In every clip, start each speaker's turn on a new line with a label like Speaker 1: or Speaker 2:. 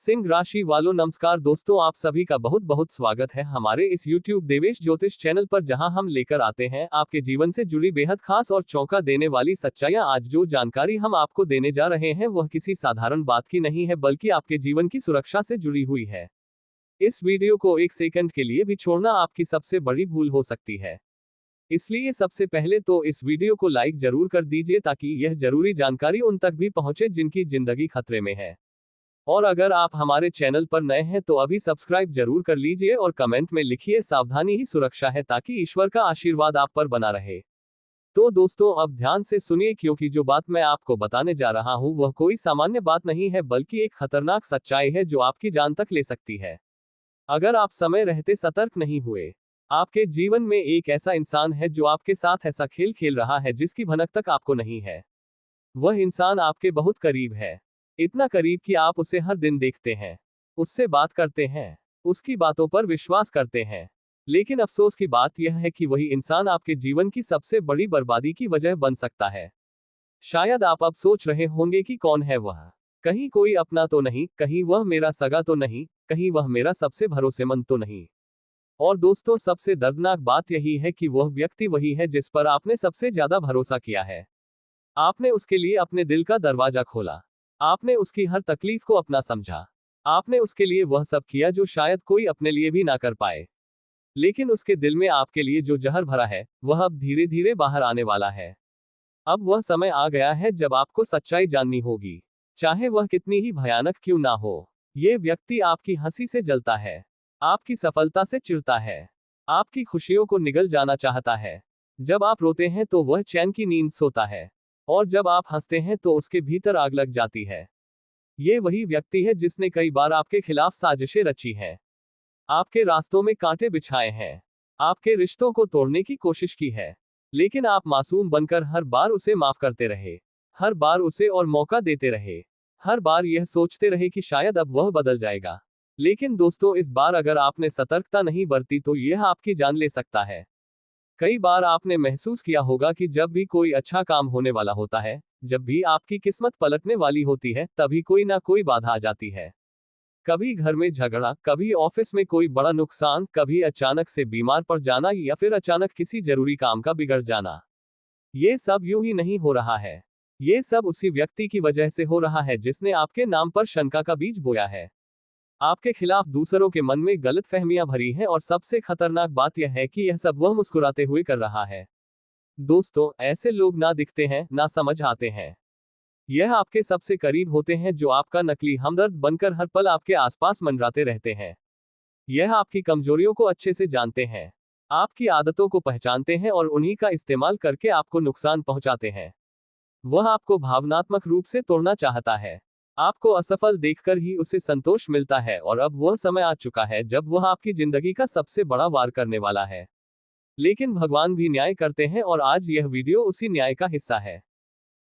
Speaker 1: सिंह राशि वालों नमस्कार दोस्तों, आप सभी का बहुत बहुत स्वागत है हमारे इस YouTube देवेश ज्योतिष चैनल पर, जहां हम लेकर आते हैं आपके जीवन से जुड़ी बेहद खास और चौंका देने वाली सच्चाइयां। आज जो जानकारी हम आपको देने जा रहे हैं वह किसी साधारण बात की नहीं है, बल्कि आपके जीवन की सुरक्षा से जुड़ी हुई है। इस वीडियो को एक सेकंड के लिए भी छोड़ना आपकी सबसे बड़ी भूल हो सकती है। इसलिए सबसे पहले तो इस वीडियो को लाइक जरूर कर दीजिए, ताकि यह जरूरी जानकारी उन तक भी पहुंचे जिनकी जिंदगी खतरे में है। और अगर आप हमारे चैनल पर नए हैं तो अभी सब्सक्राइब जरूर कर लीजिए और कमेंट में लिखिए सावधानी ही सुरक्षा है, ताकि ईश्वर का आशीर्वाद आप पर बना रहे। तो दोस्तों अब ध्यान से सुनिए, क्योंकि जो बात मैं आपको बताने जा रहा हूं वह कोई सामान्य बात नहीं है, बल्कि एक खतरनाक सच्चाई है जो आपकी जान तक ले सकती है। अगर आप समय रहते सतर्क नहीं हुए, आपके जीवन में एक ऐसा इंसान है जो आपके साथ ऐसा खेल खेल रहा है जिसकी भनक तक आपको नहीं है। वह इंसान आपके बहुत करीब है, इतना करीब कि आप उसे हर दिन देखते हैं, उससे बात करते हैं, उसकी बातों पर विश्वास करते हैं। लेकिन अफसोस की बात यह है कि वही इंसान आपके जीवन की सबसे बड़ी बर्बादी की वजह बन सकता है। शायद आप अब सोच रहे होंगे कि कौन है वह, कहीं कोई अपना तो नहीं, कहीं वह मेरा सगा तो नहीं, कहीं वह मेरा सबसे भरोसेमंद तो नहीं। और दोस्तों सबसे दर्दनाक बात यही है कि वह व्यक्ति वही है जिस पर आपने सबसे ज्यादा भरोसा किया है। आपने उसके लिए अपने दिल का दरवाजा खोला, आपने उसकी हर तकलीफ को अपना समझा, आपने उसके लिए वह सब किया जो शायद कोई अपने लिए भी ना कर पाए। लेकिन उसके दिल में आपके लिए जो जहर भरा है वह अब धीरे धीरे बाहर आने वाला है। अब वह समय आ गया है जब आपको सच्चाई जाननी होगी, चाहे वह कितनी ही भयानक क्यों ना हो। ये व्यक्ति आपकी हंसी से जलता है, आपकी सफलता से चिढ़ता है, आपकी खुशियों को निगल जाना चाहता है। जब आप रोते हैं तो वह चैन की नींद सोता है, और जब आप हंसते हैं तो उसके भीतर आग लग जाती है। ये वही व्यक्ति है जिसने कई बार आपके खिलाफ साजिशें रची हैं, आपके रास्तों में कांटे बिछाए हैं, आपके रिश्तों को तोड़ने की कोशिश की है। लेकिन आप मासूम बनकर हर बार उसे माफ करते रहे, हर बार उसे और मौका देते रहे, हर बार यह सोचते रहे कि शायद अब वह बदल जाएगा। लेकिन दोस्तों इस बार अगर आपने सतर्कता नहीं बरती तो यह आपकी जान ले सकता है। कई बार आपने महसूस किया होगा कि जब भी कोई अच्छा काम होने वाला होता है, जब भी आपकी किस्मत पलटने वाली होती है, तभी कोई ना कोई बाधा आ जाती है। कभी घर में झगड़ा, कभी ऑफिस में कोई बड़ा नुकसान, कभी अचानक से बीमार पड़ जाना, या फिर अचानक किसी जरूरी काम का बिगड़ जाना। ये सब यूं ही नहीं हो रहा है, ये सब उसी व्यक्ति की वजह से हो रहा है जिसने आपके नाम पर शंका का बीज बोया है। आपके खिलाफ दूसरों के मन में गलत फहमियां भरी हैं, और सबसे खतरनाक बात यह है कि यह सब वह मुस्कुराते हुए कर रहा है। दोस्तों ऐसे लोग ना दिखते हैं, ना समझ आते हैं। यह आपके सबसे करीब होते हैं, जो आपका नकली हमदर्द बनकर हर पल आपके आसपास मंडराते रहते हैं। यह आपकी कमजोरियों को अच्छे से जानते हैं, आपकी आदतों को पहचानते हैं, और उन्हीं का इस्तेमाल करके आपको नुकसान पहुंचाते हैं। वह आपको भावनात्मक रूप से तोड़ना चाहता है, आपको असफल देखकर ही उसे संतोष मिलता है, और अब वह समय आ चुका है जब वह आपकी जिंदगी का सबसे बड़ा वार करने वाला है। लेकिन भगवान भी न्याय करते हैं, और आज यह वीडियो उसी न्याय का हिस्सा है।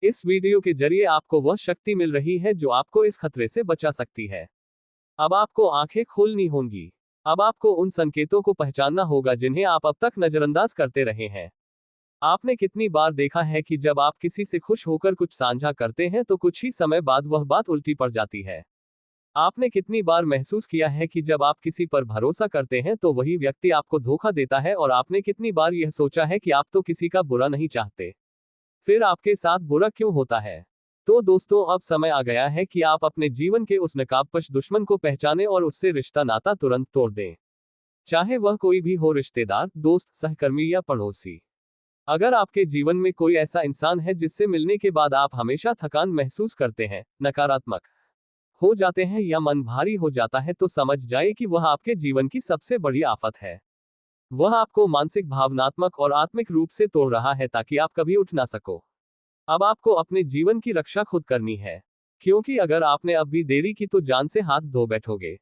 Speaker 1: इस वीडियो के जरिए आपको वह शक्ति मिल रही है जो आपको इस खतरे से बचा सकती है। अब आपको आंखें खोलनी होंगी, अब आपको उन संकेतों को पहचानना होगा जिन्हें आप अब तक नजरअंदाज करते रहे हैं। आपने कितनी बार देखा है कि जब आप किसी से खुश होकर कुछ साझा करते हैं तो कुछ ही समय बाद वह बात उल्टी पड़ जाती है। आपने कितनी बार महसूस किया है कि जब आप किसी पर भरोसा करते हैं तो वही व्यक्ति आपको धोखा देता है, और आपने कितनी बार यह सोचा है कि आप तो किसी का बुरा नहीं चाहते, फिर आपके साथ बुरा क्यों होता है। तो दोस्तों अब समय आ गया है कि आप अपने जीवन के उस नकाबपोश दुश्मन को पहचानें और उससे रिश्ता नाता तुरंत तोड़ दें, चाहे वह कोई भी हो, रिश्तेदार, दोस्त, सहकर्मी या पड़ोसी। अगर आपके जीवन में कोई ऐसा इंसान है जिससे मिलने के बाद आप हमेशा थकान महसूस करते हैं, नकारात्मक हो जाते हैं, या मन भारी हो जाता है, तो समझ जाए कि वह आपके जीवन की सबसे बड़ी आफत है। वह आपको मानसिक, भावनात्मक और आत्मिक रूप से तोड़ रहा है, ताकि आप कभी उठ ना सको। अब आपको अपने जीवन की रक्षा खुद करनी है, क्योंकि अगर आपने अब भी देरी की तो जान से हाथ धो बैठोगे।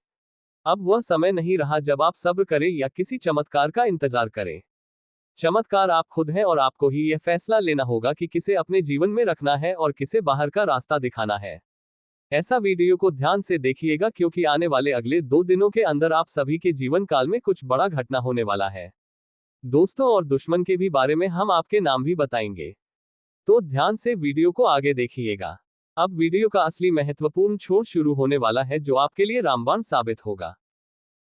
Speaker 1: अब वह समय नहीं रहा जब आप सब्र करें या किसी चमत्कार का इंतजार करें। चमत्कार आप खुद हैं, और आपको ही यह फैसला लेना होगा कि किसे अपने जीवन में रखना है और किसे बाहर का रास्ता दिखाना है। ऐसा वीडियो को ध्यान से देखिएगा, क्योंकि आने वाले अगले 2 दिनों के अंदर आप सभी के जीवन काल में कुछ बड़ा घटना होने वाला है। दोस्तों और दुश्मन के भी बारे में हम आपके नाम भी बताएंगे, तो ध्यान से वीडियो को आगे देखिएगा। अब वीडियो का असली महत्वपूर्ण छोर शुरू होने वाला है, जो आपके लिए रामबाण साबित होगा।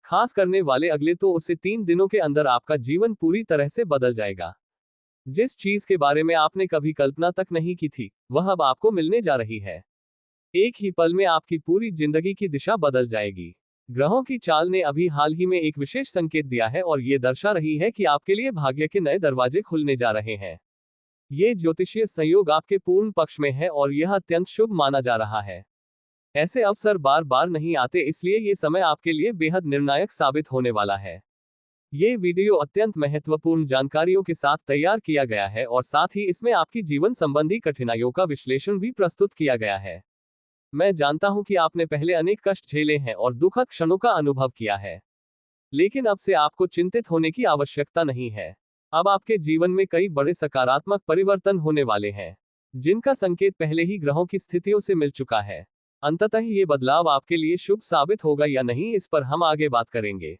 Speaker 1: खास करने वाले अगले 2 से 3 दिनों के अंदर आपका जीवन पूरी तरह से बदल जाएगा। जिस चीज के बारे में आपने कभी कल्पना तक नहीं की थी, वह अब आपको मिलने जा रही है। एक ही पल में आपकी पूरी जिंदगी की दिशा बदल जाएगी। ग्रहों की चाल ने अभी हाल ही में एक विशेष संकेत दिया है और ये दर्शा रही है कि आपके लिए भाग्य के नए दरवाजे खुलने जा रहे हैं। ये ज्योतिषीय संयोग आपके पूर्ण पक्ष में है और यह अत्यंत शुभ माना जा रहा है। ऐसे अवसर बार बार नहीं आते, इसलिए ये समय आपके लिए बेहद निर्णायक साबित होने वाला है। ये वीडियो अत्यंत महत्वपूर्ण जानकारियों के साथ तैयार किया गया है और साथ ही इसमें आपकी जीवन संबंधी कठिनाइयों का विश्लेषण भी प्रस्तुत किया गया है। मैं जानता हूं कि आपने पहले अनेक कष्ट झेले हैं और दुखद क्षणों का अनुभव किया है, लेकिन अब से आपको चिंतित होने की आवश्यकता नहीं है। अब आपके जीवन में कई बड़े सकारात्मक परिवर्तन होने वाले हैं, जिनका संकेत पहले ही ग्रहों की स्थितियों से मिल चुका है। अंततः ये बदलाव आपके लिए शुभ साबित होगा या नहीं, इस पर हम आगे बात करेंगे।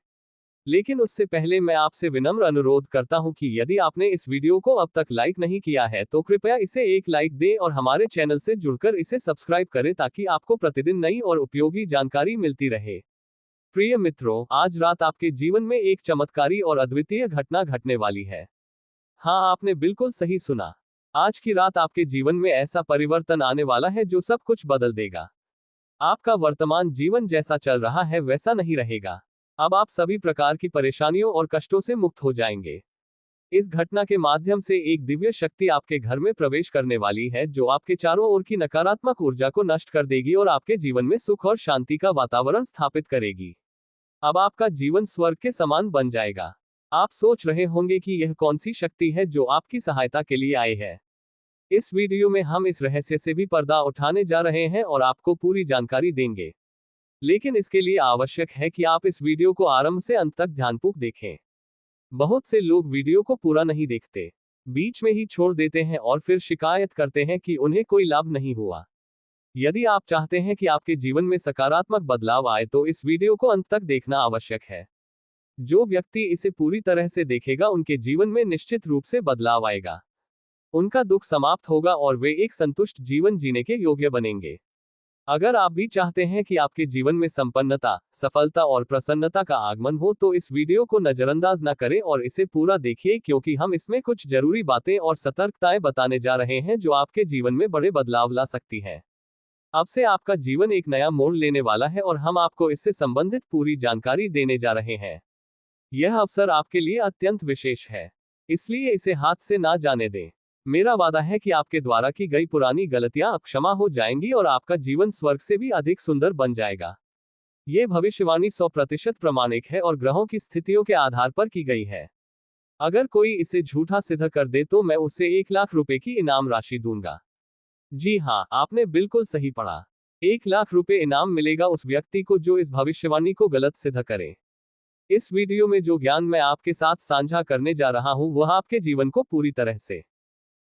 Speaker 1: लेकिन उससे पहले मैं आपसे विनम्र अनुरोध करता हूं कि यदि आपने इस वीडियो को अब तक लाइक नहीं किया है तो कृपया इसे एक लाइक दें और हमारे चैनल से जुड़कर इसे सब्सक्राइब करें, ताकि आपको प्रतिदिन नई और उपयोगी जानकारी मिलती रहे। प्रिय मित्रों, आज रात आपके जीवन में एक चमत्कारी और अद्वितीय घटना घटने वाली है। हाँ, आपने बिल्कुल सही सुना। आज की रात आपके जीवन में ऐसा परिवर्तन आने वाला है जो सब कुछ बदल देगा। आपका वर्तमान जीवन जैसा चल रहा है वैसा नहीं रहेगा। अब आप सभी प्रकार की परेशानियों और कष्टों से मुक्त हो जाएंगे। इस घटना के माध्यम से एक दिव्य शक्ति आपके घर में प्रवेश करने वाली है, जो आपके चारों ओर की नकारात्मक ऊर्जा को नष्ट कर देगी और आपके जीवन में सुख और शांति का वातावरण स्थापित करेगी। अब आपका जीवन स्वर्ग के समान बन जाएगा। आप सोच रहे होंगे कि यह कौन सी शक्ति है जो आपकी सहायता के लिए आई है। इस वीडियो में हम इस रहस्य से भी पर्दा उठाने जा रहे हैं और आपको पूरी जानकारी देंगे। लेकिन इसके लिए आवश्यक है कि आप इस वीडियो को आरंभ से अंत तक ध्यानपूर्वक देखें। बहुत से लोग वीडियो को पूरा नहीं देखते, बीच में ही छोड़ देते हैं और फिर शिकायत करते हैं कि उन्हें कोई लाभ नहीं हुआ। यदि आप चाहते हैं कि आपके जीवन में सकारात्मक बदलाव आए तो इस वीडियो को अंत तक देखना आवश्यक है। जो व्यक्ति इसे पूरी तरह से देखेगा, उनके जीवन में निश्चित रूप से बदलाव आएगा। उनका दुख समाप्त होगा और वे एक संतुष्ट जीवन जीने के योग्य बनेंगे। अगर आप भी चाहते हैं कि आपके जीवन में संपन्नता, सफलता और प्रसन्नता का आगमन हो, तो इस वीडियो को नजरअंदाज न करें और इसे पूरा देखिए, क्योंकि हम इसमें कुछ जरूरी बातें और सतर्कताएं बताने जा रहे हैं जो आपके जीवन में बड़े बदलाव ला सकती हैं। अब से आपका जीवन एक नया मोड़ लेने वाला है और हम आपको इससे संबंधित पूरी जानकारी देने जा रहे हैं। यह अवसर आपके लिए अत्यंत विशेष है, इसलिए इसे हाथ से ना जाने दें। मेरा वादा है कि आपके द्वारा की गई पुरानी गलतियां अब क्षमा हो जाएंगी और आपका जीवन स्वर्ग से भी अधिक सुंदर बन जाएगा। ये भविष्यवाणी 100% प्रामाणिक है और ग्रहों की स्थितियों के आधार पर की गई है। अगर कोई इसे झूठा सिद्ध कर दे तो मैं उसे 1 लाख रुपए की इनाम राशि दूंगा। जी हाँ, आपने बिल्कुल सही पढ़ा। 1 लाख रुपए इनाम मिलेगा उस व्यक्ति को जो इस भविष्यवाणी को गलत सिद्ध करे। इस वीडियो में जो ज्ञान मैं आपके साथ साझा करने जा रहा हूं, वह आपके जीवन को पूरी तरह से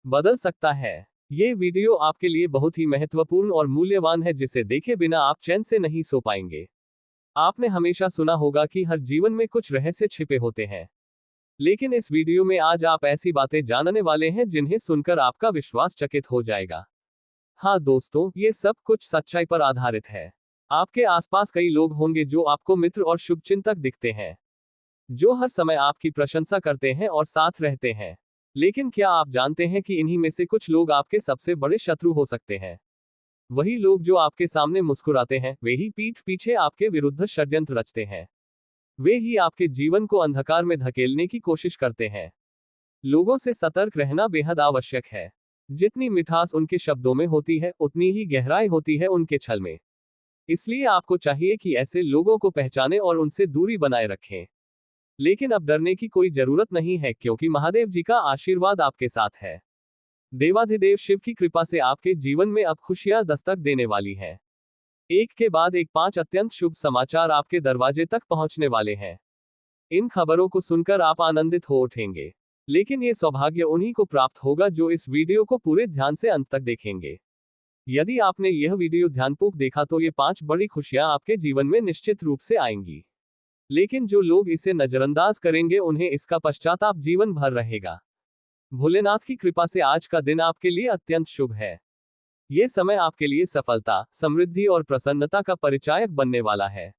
Speaker 1: बदल सकता है। ये वीडियो आपके लिए बहुत ही महत्वपूर्ण और मूल्यवान है, जिसे देखे बिना आप चैन से नहीं सो पाएंगे। आपने हमेशा सुना होगा कि हर जीवन में कुछ रहस्य छिपे होते हैं, लेकिन इस वीडियो में आज आप ऐसी बातें जानने वाले हैं जिन्हें सुनकर आपका विश्वास चकित हो जाएगा। हाँ दोस्तों, ये सब कुछ सच्चाई पर आधारित है। आपके आसपास कई लोग होंगे जो आपको मित्र और शुभचिंतक दिखते हैं, जो हर समय आपकी प्रशंसा करते हैं और साथ रहते हैं। लेकिन क्या आप जानते हैं कि इन्हीं में से कुछ लोग आपके सबसे बड़े शत्रु हो सकते हैं? वही लोग जो आपके सामने मुस्कुराते हैं, वे ही पीठ पीछे आपके विरुद्ध षड्यंत्र रचते हैं। वे ही आपके जीवन को अंधकार में धकेलने की कोशिश करते हैं। लोगों से सतर्क रहना बेहद आवश्यक है। जितनी मिठास उनके शब्दों में होती है, उतनी ही गहराई होती है उनके छल में। इसलिए आपको चाहिए कि ऐसे लोगों को पहचानें और उनसे दूरी बनाए रखें। लेकिन अब डरने की कोई जरूरत नहीं है, क्योंकि महादेव जी का आशीर्वाद आपके साथ है। देवाधिदेव शिव की कृपा से आपके जीवन में अब खुशियां दस्तक देने वाली हैं। एक के बाद एक 5 अत्यंत शुभ समाचार आपके दरवाजे तक पहुंचने वाले हैं। इन खबरों को सुनकर आप आनंदित हो उठेंगे। लेकिन ये सौभाग्य उन्हीं को प्राप्त होगा जो इस वीडियो को पूरे ध्यान से अंत तक देखेंगे। यदि आपने यह वीडियो ध्यानपूर्वक देखा तो ये 5 बड़ी खुशियां आपके जीवन में निश्चित रूप से आएंगी। लेकिन जो लोग इसे नजरअंदाज करेंगे, उन्हें इसका पश्चाताप जीवन भर रहेगा। भोलेनाथ की कृपा से आज का दिन आपके लिए अत्यंत शुभ है। ये समय आपके लिए सफलता, समृद्धि और प्रसन्नता का परिचायक बनने वाला है।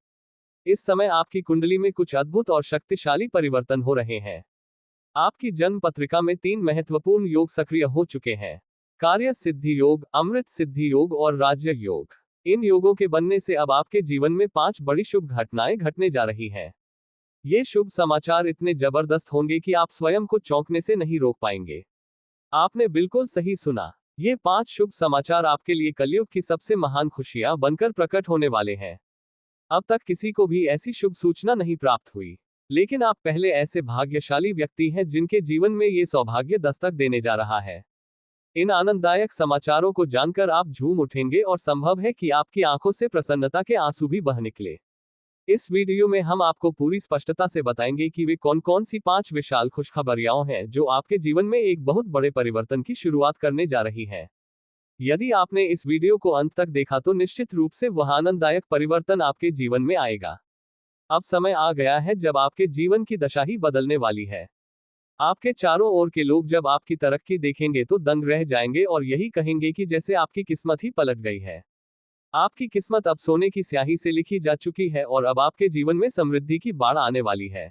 Speaker 1: इस समय आपकी कुंडली में कुछ अद्भुत और शक्तिशाली परिवर्तन हो रहे हैं। आपकी जन्म पत्रिका में 3 महत्वपूर्ण योग सक्रिय हो चुके हैं। कार्य सिद्धि योग, अमृत सिद्धि योग और राज्य योग। इन योगों के बनने से अब आपके जीवन में 5 बड़ी शुभ घटनाएं घटने जा रही हैं। ये शुभ समाचार इतने जबरदस्त होंगे कि आप स्वयं को चौंकने से नहीं रोक पाएंगे। आपने बिल्कुल सही सुना। ये 5 शुभ समाचार आपके लिए कलयुग की सबसे महान खुशियां बनकर प्रकट होने वाले हैं। अब तक किसी को भी ऐसी शुभ सूचना नहीं प्राप्त हुई, लेकिन आप पहले ऐसे भाग्यशाली व्यक्ति हैं जिनके जीवन में ये सौभाग्य दस्तक देने जा रहा है। इन आनंददायक समाचारों को जानकर आप झूम उठेंगे और संभव है कि आपकी आंखों से प्रसन्नता के आंसू भी बह निकले। इस वीडियो में हम आपको पूरी स्पष्टता से बताएंगे कि वे कौन कौन सी 5 विशाल खुशखबरियां हैं जो आपके जीवन में एक बहुत बड़े परिवर्तन की शुरुआत करने जा रही है। यदि आपने इस वीडियो को अंत तक देखा तो निश्चित रूप से वह आनंददायक परिवर्तन आपके जीवन में आएगा। अब समय आ गया है जब आपके जीवन की दशा ही बदलने वाली है। आपके चारों ओर के लोग जब आपकी तरक्की देखेंगे तो दंग रह जाएंगे और यही कहेंगे कि जैसे आपकी किस्मत ही पलट गई है। आपकी किस्मत अब सोने की स्याही से लिखी जा चुकी है और अब आपके जीवन में समृद्धि की बाढ़ आने वाली है।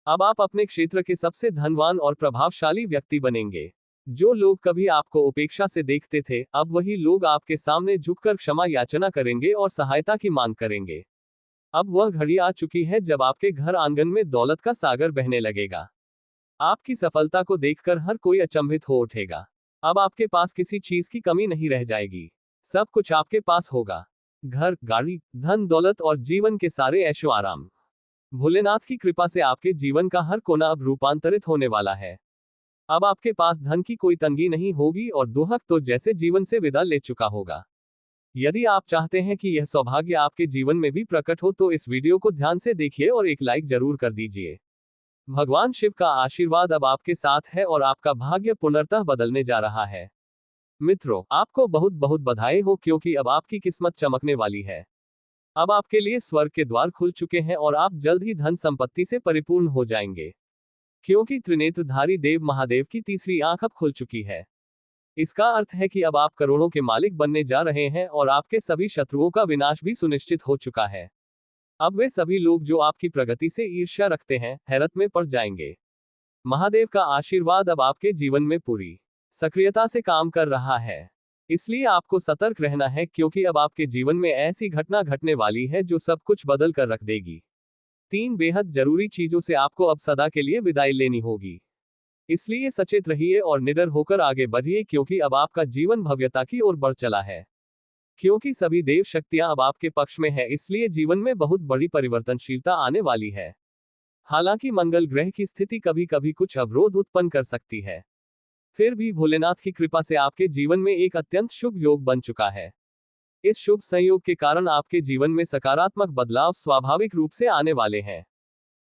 Speaker 1: अब आप अपने क्षेत्र के सबसे धनवान और प्रभावशाली व्यक्ति बनेंगे। जो लोग कभी आपको उपेक्षा से देखते थे, अब वही लोग आपके सामने झुककर क्षमा याचना करेंगे और सहायता की मांग करेंगे। अब वह घड़ी आ चुकी है जब आपके घर आंगन में दौलत का सागर बहने लगेगा। आपकी सफलता को देखकर हर कोई अचंभित हो उठेगा। अब आपके पास किसी चीज की कमी नहीं रह जाएगी। सब कुछ आपके पास होगा। घर, गाड़ी, धन दौलत और जीवन के सारे ऐशो आराम। भोलेनाथ की कृपा से आपके जीवन का हर कोना अब रूपांतरित होने वाला है। अब आपके पास धन की कोई तंगी नहीं होगी और दुहक तो जैसे जीवन से विदा ले चुका होगा। यदि आप चाहते हैं कि यह सौभाग्य आपके जीवन में भी प्रकट हो तो इस वीडियो को ध्यान से देखिए और एक लाइक जरूर कर दीजिए। भगवान शिव का आशीर्वाद अब आपके साथ है और आपका भाग्य पुनर्तः बदलने जा रहा है। मित्रों, आपको बहुत बहुत बधाई हो क्योंकि अब आपकी किस्मत चमकने वाली है। अब आपके लिए स्वर्ग के द्वार खुल चुके हैं और आप जल्द ही धन संपत्ति से परिपूर्ण हो जाएंगे, क्योंकि त्रिनेत्रधारी देव महादेव की तीसरी आंख अब खुल चुकी है। इसका अर्थ है कि अब आप करोड़ों के मालिक बनने जा रहे हैं और आपके सभी शत्रुओं का विनाश भी सुनिश्चित हो चुका है। अब वे सभी लोग जो आपकी प्रगति से ईर्ष्या रखते हैं, हैरत में पड़ जाएंगे। महादेव का आशीर्वाद अब आपके जीवन में पूरी सक्रियता से काम कर रहा है। इसलिए आपको सतर्क रहना है क्योंकि अब आपके जीवन में ऐसी घटना घटने वाली है जो सब कुछ बदल कर रख देगी। 3 बेहद जरूरी चीजों से आपको अब सदा के लिए विदाई लेनी होगी। इसलिए सचेत रहिए और निडर होकर आगे बढ़िए क्योंकि अब आपका जीवन भव्यता की ओर बढ़ चला है। क्योंकि सभी देव शक्तियां अब आपके पक्ष में है, इसलिए जीवन में बहुत बड़ी परिवर्तनशीलता आने वाली है। हालांकि मंगल ग्रह की स्थिति कभी कभी कुछ अवरोध उत्पन्न कर सकती है, फिर भी भोलेनाथ की कृपा से आपके जीवन में एक अत्यंत शुभ योग बन चुका है। इस शुभ संयोग के कारण आपके जीवन में सकारात्मक बदलाव स्वाभाविक रूप से आने वाले हैं।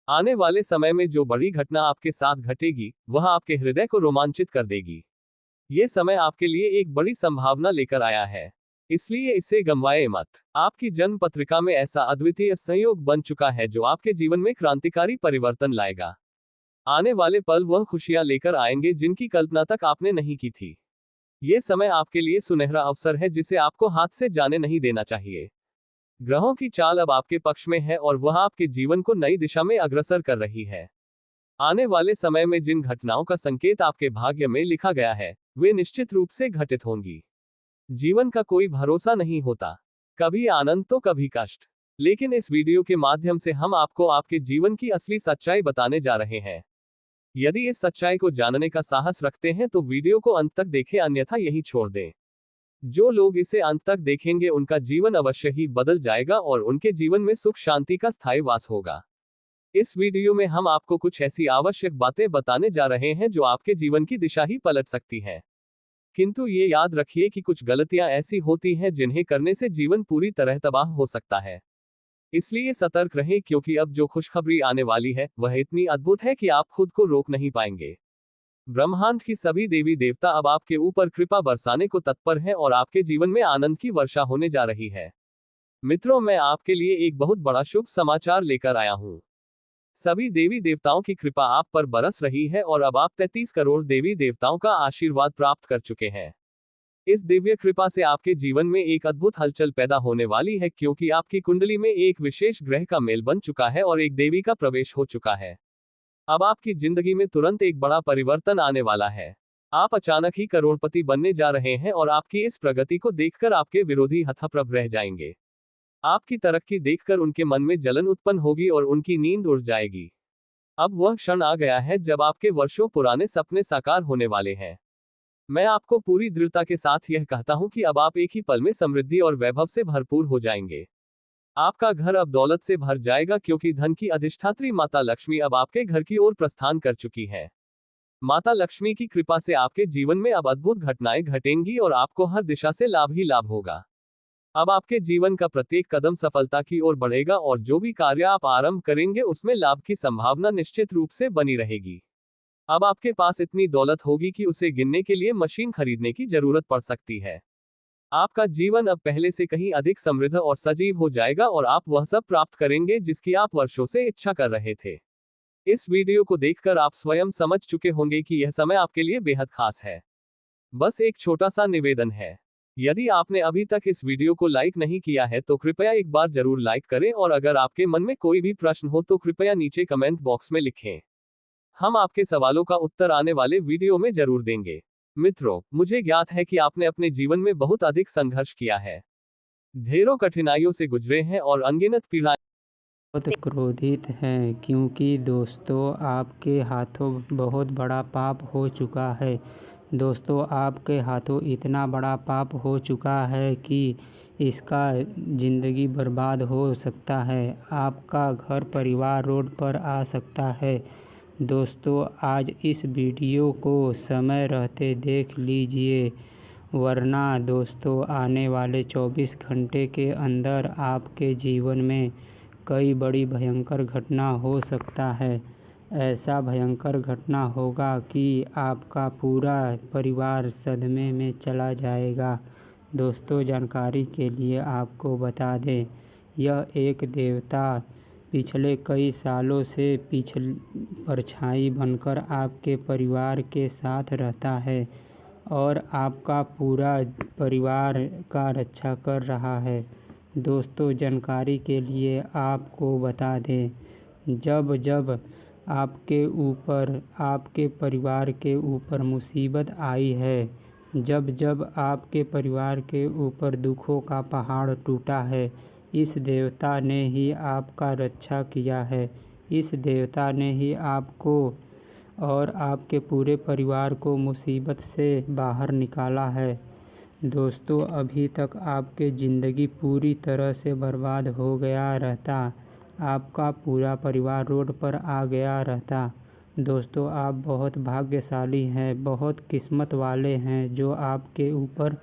Speaker 1: आने वाले समय में जो बड़ी घटना आपके साथ घटेगी, वह आपके हृदय को रोमांचित कर देगी। ये समय आपके लिए एक बड़ी संभावना लेकर आया है, इसलिए इसे गंवाए मत। आपकी जन्म पत्रिका में ऐसा अद्वितीय संयोग बन चुका है जो आपके जीवन में क्रांतिकारी परिवर्तन लाएगा। आने वाले पल वह खुशियां लेकर आएंगे जिनकी कल्पना तक आपने नहीं की थी। ये समय आपके लिए सुनहरा अवसर है जिसे आपको हाथ से जाने नहीं देना चाहिए। ग्रहों की चाल अब आपके पक्ष में है और वह आपके जीवन को नई दिशा में अग्रसर कर रही है। आने वाले समय में जिन घटनाओं का संकेत आपके भाग्य में लिखा गया है, वे निश्चित रूप से घटित होंगी। जीवन का कोई भरोसा नहीं होता, कभी आनंद तो कभी कष्ट। लेकिन इस वीडियो के माध्यम से हम आपको आपके जीवन की असली सच्चाई बताने जा रहे हैं। यदि इस सच्चाई को जानने का साहस रखते हैं तो वीडियो को अंत तक देखें, अन्यथा यहीं छोड़ दें। जो लोग इसे अंत तक देखेंगे उनका जीवन अवश्य ही बदल जाएगा और उनके जीवन में सुख शांति का स्थायी वास होगा। इस वीडियो में हम आपको कुछ ऐसी आवश्यक बातें बताने जा रहे हैं जो आपके जीवन की दिशा ही पलट सकती हैं। किंतु ये याद रखिए कि कुछ गलतियां ऐसी होती हैं जिन्हें करने से जीवन पूरी तरह तबाह हो सकता है। इसलिए सतर्क रहें क्योंकि अब जो खुशखबरी आने वाली है वह इतनी अद्भुत है कि आप खुद को रोक नहीं पाएंगे। ब्रह्मांड की सभी देवी देवता अब आपके ऊपर कृपा बरसाने को तत्पर हैं और आपके जीवन में आनंद की वर्षा होने जा रही है। मित्रों, मैं आपके लिए एक बहुत बड़ा शुभ समाचार लेकर आया हूँ। सभी देवी देवताओं की कृपा आप पर बरस रही है और अब आप 33 करोड़ देवी देवताओं का आशीर्वाद प्राप्त कर चुके हैं। इस दिव्य कृपा से आपके जीवन में एक अद्भुत हलचल पैदा होने वाली है, क्योंकि आपकी कुंडली में एक विशेष ग्रह का मेल बन चुका है और एक देवी का प्रवेश हो चुका है। अब आपकी जिंदगी में तुरंत एक बड़ा परिवर्तन आने वाला है। आप अचानक ही करोड़पति बनने जा रहे हैं और आपकी इस प्रगति को देखकर आपके विरोधी हतप्रभ रह जाएंगे। आपकी तरक्की देखकर उनके मन में जलन उत्पन्न होगी और उनकी नींद उड़ जाएगी। अब वह क्षण आ गया है जब आपके वर्षों पुराने सपने साकार होने वाले हैं। मैं आपको पूरी दृढ़ता के साथ यह कहता हूं कि अब आप एक ही पल में समृद्धि और वैभव से भरपूर हो जाएंगे। आपका घर अब दौलत से भर जाएगा, क्योंकि धन की अधिष्ठात्री माता लक्ष्मी अब आपके घर की ओर प्रस्थान कर चुकी है। माता लक्ष्मी की कृपा से आपके जीवन में अब अद्भुत घटनाएं घटेंगी और आपको हर दिशा से लाभ ही लाभ होगा। अब आपके जीवन का प्रत्येक कदम सफलता की ओर बढ़ेगा और जो भी कार्य आप आरंभ करेंगे उसमें लाभ की संभावना निश्चित रूप से बनी रहेगी। अब आपके पास इतनी दौलत होगी कि उसे गिनने के लिए मशीन खरीदने की जरूरत पड़ सकती है। आपका जीवन अब पहले से कहीं अधिक समृद्ध और सजीव हो जाएगा और आप वह सब प्राप्त करेंगे जिसकी आप वर्षों से इच्छा कर रहे थे। इस वीडियो को देखकर आप स्वयं समझ चुके होंगे कि यह समय आपके लिए बेहद खास है। बस एक छोटा सा निवेदन है। यदि आपने अभी तक इस वीडियो को लाइक नहीं किया है तो कृपया एक बार जरूर लाइक करें, और अगर आपके मन में कोई भी प्रश्न हो तो कृपया नीचे कमेंट बॉक्स में लिखें। हम आपके सवालों का उत्तर आने वाले वीडियो में जरूर देंगे। मित्रों, मुझे ज्ञात है कि आपने अपने जीवन में बहुत अधिक संघर्ष किया है, ढेरों कठिनाइयों से गुजरे हैं और अनगिनत पीड़ाएं
Speaker 2: बहुत क्रोधित हैं, क्योंकि दोस्तों आपके हाथों बहुत बड़ा पाप हो चुका है। दोस्तों आपके हाथों इतना बड़ा पाप हो चुका है कि इसका ज़िंदगी बर्बाद हो सकता है। आपका घर परिवार रोड पर आ सकता है। दोस्तों आज इस वीडियो को समय रहते देख लीजिए, वरना दोस्तों आने वाले 24 घंटे के अंदर आपके जीवन में कई बड़ी भयंकर घटना हो सकता है। ऐसा भयंकर घटना होगा कि आपका पूरा परिवार सदमे में चला जाएगा। दोस्तों जानकारी के लिए आपको बता दें, यह एक देवता पिछले कई सालों से परछाई बनकर आपके परिवार के साथ रहता है और आपका पूरा परिवार का रक्षा कर रहा है। दोस्तों जानकारी के लिए आपको बता दें, जब जब आपके ऊपर, आपके परिवार के ऊपर मुसीबत आई है, जब जब आपके परिवार के ऊपर दुखों का पहाड़ टूटा है, इस देवता ने ही आपका रक्षा किया है। इस देवता ने ही आपको और आपके पूरे परिवार को मुसीबत से बाहर निकाला है। दोस्तों अभी तक आपकी ज़िंदगी पूरी तरह से बर्बाद हो गया रहता, आपका पूरा परिवार रोड पर आ गया रहता। दोस्तों आप बहुत भाग्यशाली हैं, बहुत किस्मत वाले हैं जो आपके ऊपर